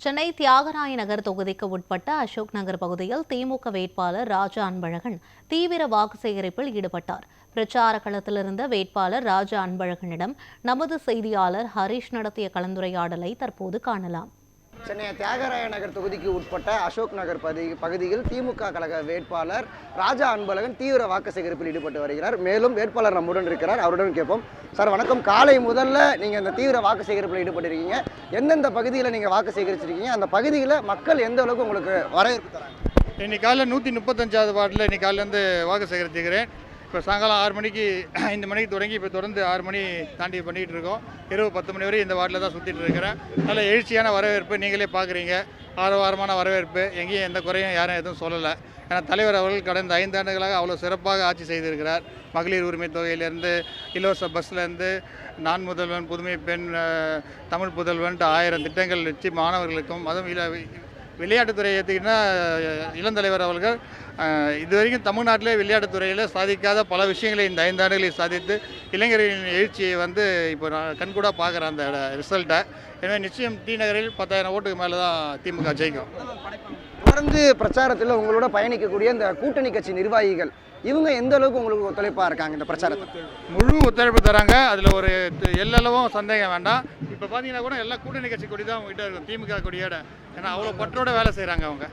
சென்னை தியாகராய நகர் தொகுதிக்கு உட்பட்ட அசோக் நகர் பகுதியில் திமுக வேட்பாளர் ராஜா அன்பழகன் தீவிர வாக்கு சேகரிப்பில் ஈடுபட்டார். பிரச்சார களத்தில் இருந்த வேட்பாளர் ராஜா அன்பழகனிடம் நமது செய்தியாளர் ஹரிஷ் நடத்திய கலந்துரையாடலை தற்போது காணலாம். சென்னை தியாகராய நகர் தொகுதிக்கு உட்பட்ட அசோக் நகர் பகுதியில் திமுக கழக வேட்பாளர் ராஜா அன்பழகன் தீவிர வாக்கு சேகரிப்பில் ஈடுபட்டு வருகிறார். மேலும் வேட்பாளர் நம்முடன் இருக்கிறார், அவருடன் கேட்போம். சார் வணக்கம். காலை முதல்ல நீங்கள் இந்த தீவிர வாக்கு சேகரிப்பில் ஈடுபட்டிருக்கீங்க. எந்தெந்த பகுதியில் நீங்கள் வாக்கு சேகரிச்சிருக்கீங்க, அந்த பகுதியில் மக்கள் எந்த அளவுக்கு உங்களுக்கு வரவேற்பு தராங்க? இன்னைக்கு காலையில் 135வது வார்டில் இன்னைக்கு காலையிலேருந்து வாக்கு சேகரித்துக்கிறேன். இப்போ சாயங்காலம் 6 மணிக்கு 5 மணிக்கு தொடங்கி இப்போ தொடர்ந்து 6 மணி தாண்டி பண்ணிகிட்டு இருக்கோம். இரவு 10 மணி வரை இந்த வார்டில் தான் சுற்றிட்டு இருக்கிறேன். நல்ல எழுச்சியான வரவேற்பு நீங்களே பார்க்குறீங்க. ஆரவாரமான வரவேற்பு, எங்கேயும் எந்த குறையும் யாரும் எதுவும் சொல்லலை. ஏன்னா தலைவர் அவர்கள் கடந்த 5 ஆண்டுகளாக அவ்வளோ சிறப்பாக ஆட்சி செய்திருக்கிறார். மகளிர் உரிமை தொகையிலேருந்து, இலவச பஸ்லேருந்து, நான் முதல்வன், புதுமை பெண், தமிழ் புதல்வன்ட்டு 1000 திட்டங்கள் வச்சு மாணவர்களுக்கும், அதுவும் விளையாட்டுத்துறை ஏற்றுக்கிட்டா இளந்தலைவர் அவர்கள் இதுவரைக்கும் தமிழ்நாட்டிலே விளையாட்டுத்துறையில் சாதிக்காத பல விஷயங்களை இந்த 5 ஆண்டுகளில் சாதித்து இளைஞர்களின் எழுச்சியை இப்போ நான் கண்கூடாக பார்க்குறேன் அந்த ரிசல்ட்டை. எனவே நிச்சயம் டி நகரில் 10,000 ஓட்டுக்கு மேலே தான் திமுக ஜெயிக்கும். தொடர்ந்து பிரச்சாரத்தில் உங்களோட பயணிக்கக்கூடிய இந்த கூட்டணி கட்சி நிர்வாகிகள் இவங்க எந்த அளவுக்கு உங்களுக்கு ஒத்துழைப்பாக இருக்காங்க? இந்த பிரச்சாரத்தை முழு ஒத்துழைப்பு தராங்க. அதில் ஒரு எல்லளவும் சந்தேகம் வேண்டாம். இப்போ பார்த்தீங்கன்னா கூட எல்லா கூட்டணி கட்சி கொடி தான் அவங்ககிட்ட இருக்கும், திமுக கொடியோட. ஏன்னா அவ்வளோ பற்றோட வேலை செய்கிறாங்க அவங்க.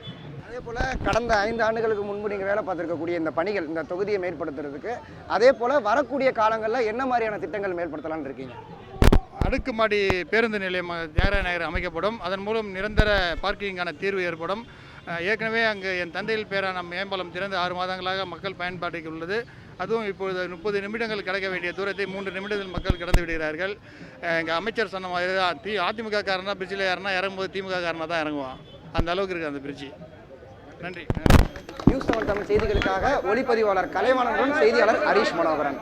அதே போல் கடந்த 5 ஆண்டுகளுக்கு முன்பு நீங்கள் வேலை பார்த்துருக்கக்கூடிய இந்த பணிகள், இந்த தொகுதியை மேம்படுத்துறதுக்கு, அதே போல் வரக்கூடிய காலங்களில் என்ன மாதிரியான திட்டங்கள் மேம்படுத்தலான்னு இருக்கீங்க? அடுக்குமாடி பேருந்து நிலையம் தியாகராய நகர் அமைக்கப்படும். அதன் மூலம் நிரந்தர பார்க்கிங்கான தீர்வு ஏற்படும். ஏற்கனவே அங்கே என் தந்தையில் பேரான மேம்பாலம் திறந்து 6 மாதங்களாக மக்கள் பயன்பாட்டுக்கு உள்ளது. அதுவும் இப்பொழுது 30 நிமிடங்கள் கடக்க வேண்டிய தூரத்தை 3 நிமிடத்தில் மக்கள் கடந்து விடுகிறார்கள். எங்கள் அமைச்சர் சொன்ன மாதிரி தான், அதிமுக காரனா பிரிட்ஜில் யாருன்னா இறங்கும்போது திமுக காரனாக தான் இறங்குவான். அந்த அளவுக்கு இருக்குது அந்த பிரிட்ஜி. நன்றி. நியூஸ் 7 தமிழ் செய்திகளுக்காக ஒளிப்பதிவாளர் கலைவாணனுடன் செய்தியாளர் ஹரிஷ் மனோகரன்.